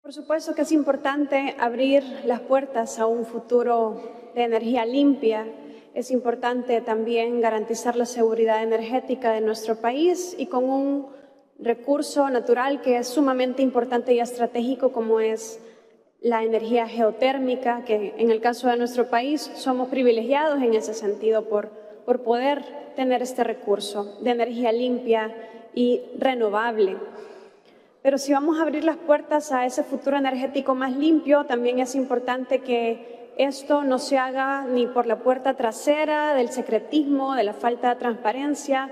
Por supuesto que es importante abrir las puertas a un futuro de energía limpia. Es importante también garantizar la seguridad energética de nuestro país y con un recurso natural que es sumamente importante y estratégico como es la energía geotérmica, que en el caso de nuestro país somos privilegiados en ese sentido por poder tener este recurso de energía limpia y renovable. Pero si vamos a abrir las puertas a ese futuro energético más limpio, también es importante que esto no se haga ni por la puerta trasera del secretismo, de la falta de transparencia,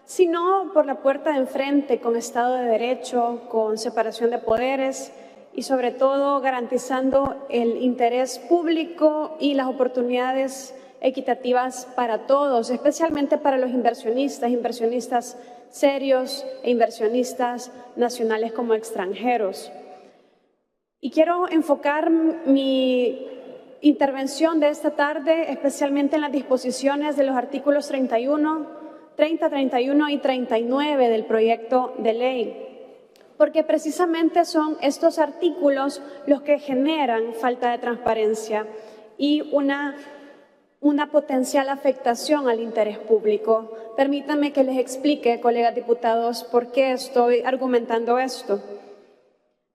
sino por la puerta de enfrente, con Estado de Derecho, con separación de poderes y sobre todo garantizando el interés público y las oportunidades equitativas para todos, especialmente para los inversionistas serios e inversionistas nacionales como extranjeros. Y quiero enfocar mi intervención de esta tarde especialmente en las disposiciones de los artículos 30, 31 y 39 del proyecto de ley, porque precisamente son estos artículos los que generan falta de transparencia y una potencial afectación al interés público. Permítanme que les explique, colegas diputados, por qué estoy argumentando esto.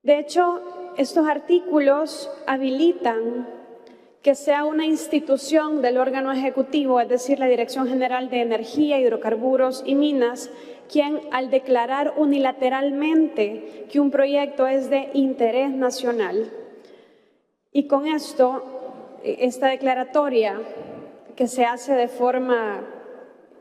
De hecho, estos artículos habilitan que sea una institución del órgano ejecutivo, es decir, la Dirección General de Energía, Hidrocarburos y Minas, quien al declarar unilateralmente que un proyecto es de interés nacional, y con esto, esta declaratoria que se hace de forma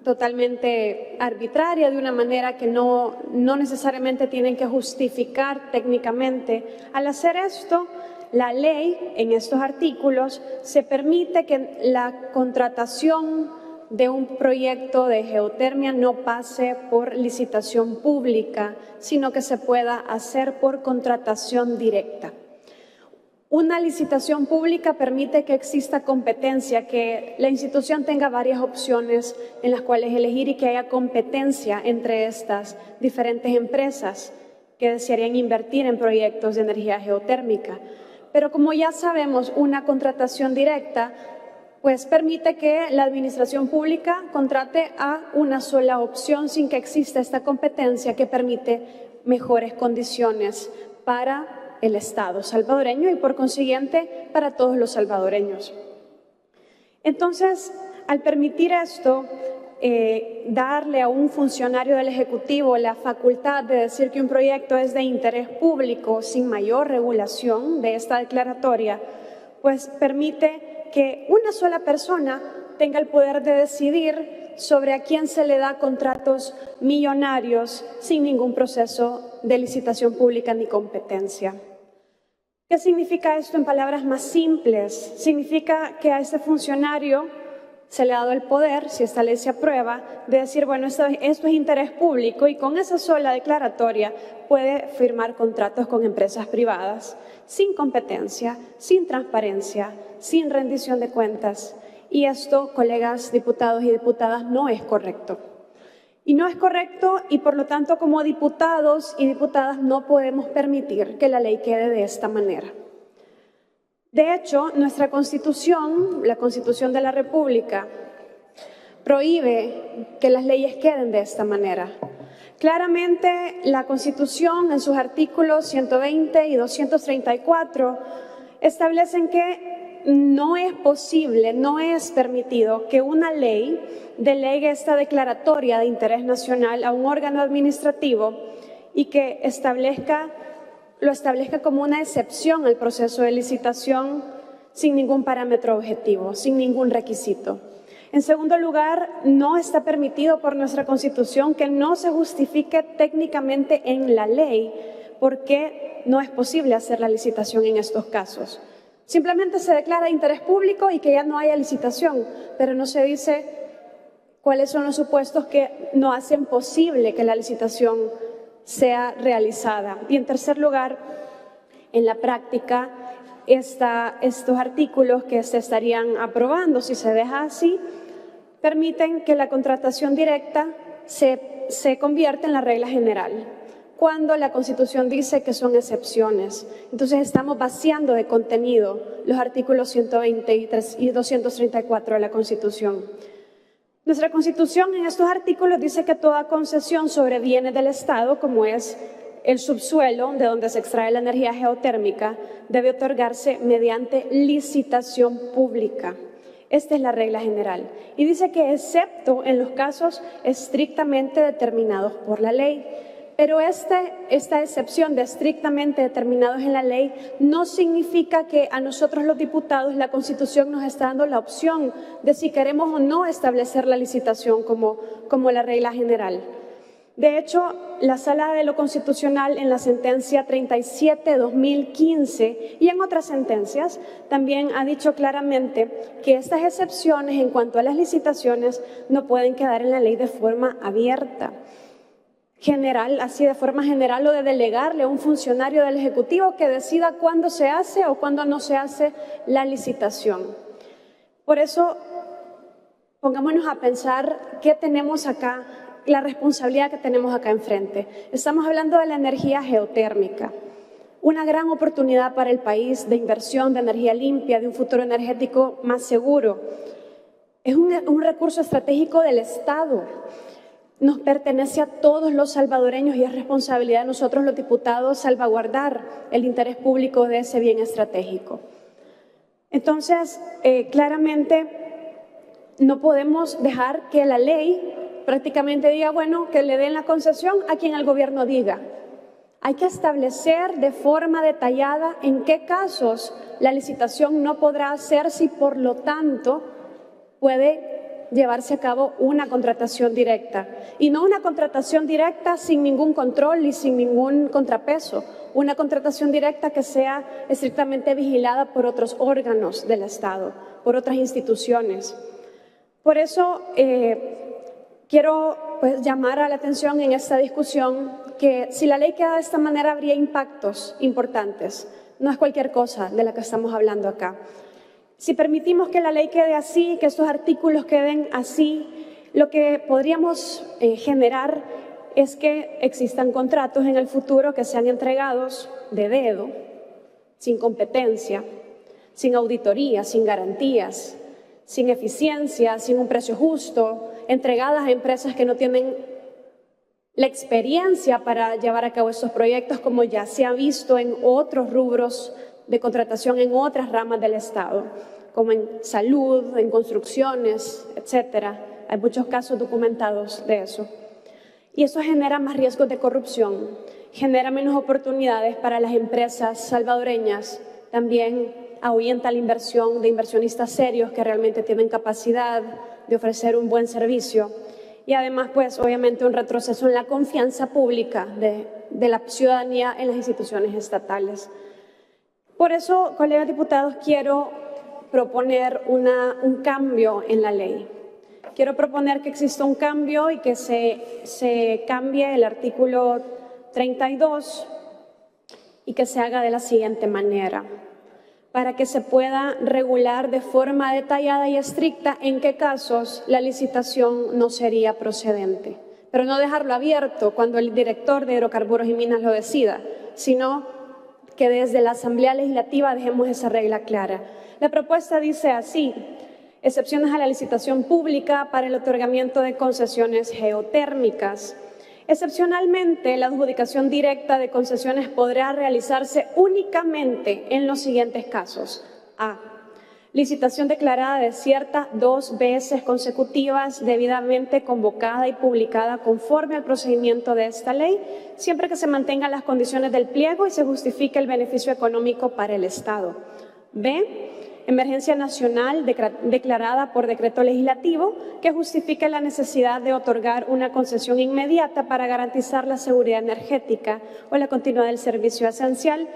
totalmente arbitraria, de una manera que no necesariamente tienen que justificar técnicamente. Al hacer esto, la ley, en estos artículos, se permite que la contratación de un proyecto de geotermia no pase por licitación pública, sino que se pueda hacer por contratación directa. Una licitación pública permite que exista competencia, que la institución tenga varias opciones en las cuales elegir y que haya competencia entre estas diferentes empresas que desearían invertir en proyectos de energía geotérmica. Pero como ya sabemos, una contratación directa pues permite que la administración pública contrate a una sola opción sin que exista esta competencia que permite mejores condiciones para el Estado salvadoreño y por consiguiente para todos los salvadoreños. Entonces, al permitir esto, darle a un funcionario del Ejecutivo la facultad de decir que un proyecto es de interés público sin mayor regulación de esta declaratoria, pues permite que una sola persona tenga el poder de decidir sobre a quién se le da contratos millonarios sin ningún proceso de licitación pública ni competencia. ¿Qué significa esto en palabras más simples? Significa que a este funcionario se le ha dado el poder, si esta ley se aprueba, de decir, bueno, esto es interés público y con esa sola declaratoria puede firmar contratos con empresas privadas sin competencia, sin transparencia, sin rendición de cuentas. Y esto, colegas diputados y diputadas, no es correcto. Y no es correcto y por lo tanto como diputados y diputadas no podemos permitir que la ley quede de esta manera. De hecho, nuestra Constitución, la Constitución de la República, prohíbe que las leyes queden de esta manera. Claramente, la Constitución en sus artículos 120 y 234 establecen que no es posible, no es permitido que una ley delegue esta declaratoria de interés nacional a un órgano administrativo y que lo establezca como una excepción al proceso de licitación sin ningún parámetro objetivo, sin ningún requisito. En segundo lugar, no está permitido por nuestra Constitución que no se justifique técnicamente en la ley por qué no es posible hacer la licitación en estos casos. Simplemente se declara de interés público y que ya no haya licitación, pero no se dice cuáles son los supuestos que no hacen posible que la licitación sea realizada. Y en tercer lugar, en la práctica, estos artículos que se estarían aprobando, si se deja así, permiten que la contratación directa se convierta en la regla general. cuando la Constitución dice que son excepciones. Entonces estamos vaciando de contenido los artículos 123 y 234 de la Constitución. Nuestra Constitución en estos artículos dice que toda concesión sobre bienes del Estado, como es el subsuelo de donde se extrae la energía geotérmica, debe otorgarse mediante licitación pública. Esta es la regla general. Y dice que excepto en los casos estrictamente determinados por la ley. Pero esta excepción de estrictamente determinados en la ley no significa que a nosotros los diputados la Constitución nos está dando la opción de si queremos o no establecer la licitación como la regla general. De hecho, la Sala de lo Constitucional en la sentencia 37/2015 y en otras sentencias también ha dicho claramente que estas excepciones en cuanto a las licitaciones no pueden quedar en la ley de forma abierta. Así de forma general, o de delegarle a un funcionario del Ejecutivo que decida cuándo se hace o cuándo no se hace la licitación. Por eso, pongámonos a pensar qué tenemos acá, la responsabilidad que tenemos acá enfrente. Estamos hablando de la energía geotérmica, una gran oportunidad para el país de inversión, de energía limpia, de un futuro energético más seguro. Es un recurso estratégico del Estado. Nos pertenece a todos los salvadoreños y es responsabilidad de nosotros los diputados salvaguardar el interés público de ese bien estratégico. Entonces, claramente no podemos dejar que la ley prácticamente diga, bueno, que le den la concesión a quien el gobierno diga. Hay que establecer de forma detallada en qué casos la licitación no podrá hacerse y por lo tanto puede llevarse a cabo una contratación directa. Y no una contratación directa sin ningún control y sin ningún contrapeso. Una contratación directa que sea estrictamente vigilada por otros órganos del Estado, por otras instituciones. Por eso quiero llamar a la atención en esta discusión que si la ley queda de esta manera habría impactos importantes. No es cualquier cosa de la que estamos hablando acá. Si permitimos que la ley quede así, que estos artículos queden así, lo que podríamos generar es que existan contratos en el futuro que sean entregados de dedo, sin competencia, sin auditoría, sin garantías, sin eficiencia, sin un precio justo, entregadas a empresas que no tienen la experiencia para llevar a cabo estos proyectos, como ya se ha visto en otros rubros de contratación en otras ramas del Estado, como en salud, en construcciones, etcétera. Hay muchos casos documentados de eso. Y eso genera más riesgos de corrupción, genera menos oportunidades para las empresas salvadoreñas, también ahuyenta la inversión de inversionistas serios que realmente tienen capacidad de ofrecer un buen servicio. Y además, pues, obviamente un retroceso en la confianza pública de la ciudadanía en las instituciones estatales. Por eso, colegas diputados, quiero proponer un cambio en la ley. Quiero proponer que exista un cambio y que se cambie el artículo 32 y que se haga de la siguiente manera, para que se pueda regular de forma detallada y estricta en qué casos la licitación no sería procedente. Pero no dejarlo abierto cuando el director de Hidrocarburos y Minas lo decida, sino que desde la Asamblea Legislativa dejemos esa regla clara. La propuesta dice así: excepciones a la licitación pública para el otorgamiento de concesiones geotérmicas. Excepcionalmente, la adjudicación directa de concesiones podrá realizarse únicamente en los siguientes casos. A. Licitación declarada desierta 2 veces consecutivas, debidamente convocada y publicada conforme al procedimiento de esta ley, siempre que se mantengan las condiciones del pliego y se justifique el beneficio económico para el Estado. B. Emergencia nacional declarada por decreto legislativo que justifique la necesidad de otorgar una concesión inmediata para garantizar la seguridad energética o la continuidad del servicio esencial,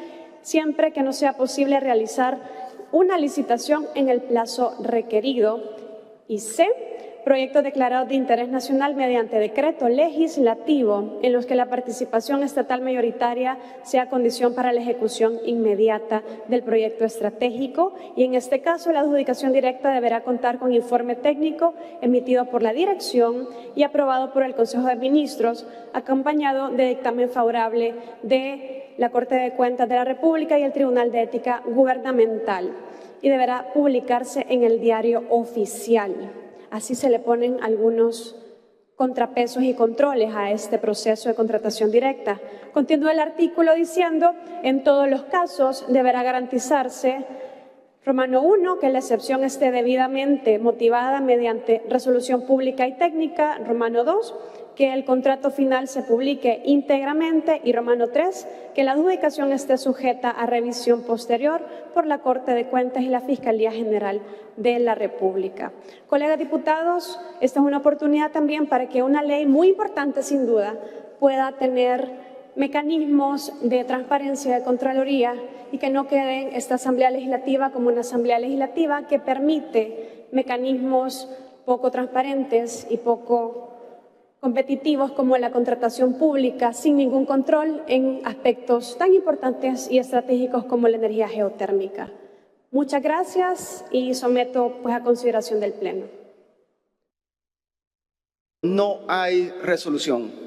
siempre que no sea posible realizar una licitación en el plazo requerido. Y C. proyectos declarados de interés nacional mediante decreto legislativo en los que la participación estatal mayoritaria sea condición para la ejecución inmediata del proyecto estratégico y en este caso la adjudicación directa deberá contar con informe técnico emitido por la dirección y aprobado por el Consejo de Ministros, acompañado de dictamen favorable de la Corte de Cuentas de la República y el Tribunal de Ética Gubernamental y deberá publicarse en el Diario Oficial. Así se le ponen algunos contrapesos y controles a este proceso de contratación directa. Continúa el artículo diciendo, en todos los casos deberá garantizarse, Romano 1, que la excepción esté debidamente motivada mediante resolución pública y técnica, Romano 2, que el contrato final se publique íntegramente y Romano 3, que la adjudicación esté sujeta a revisión posterior por la Corte de Cuentas y la Fiscalía General de la República. Colegas diputados, esta es una oportunidad también para que una ley muy importante sin duda pueda tener mecanismos de transparencia, de Contraloría y que no quede esta Asamblea Legislativa como una Asamblea Legislativa que permite mecanismos poco transparentes y poco competitivos como la contratación pública sin ningún control en aspectos tan importantes y estratégicos como la energía geotérmica. Muchas gracias y someto a consideración del Pleno. No hay resolución.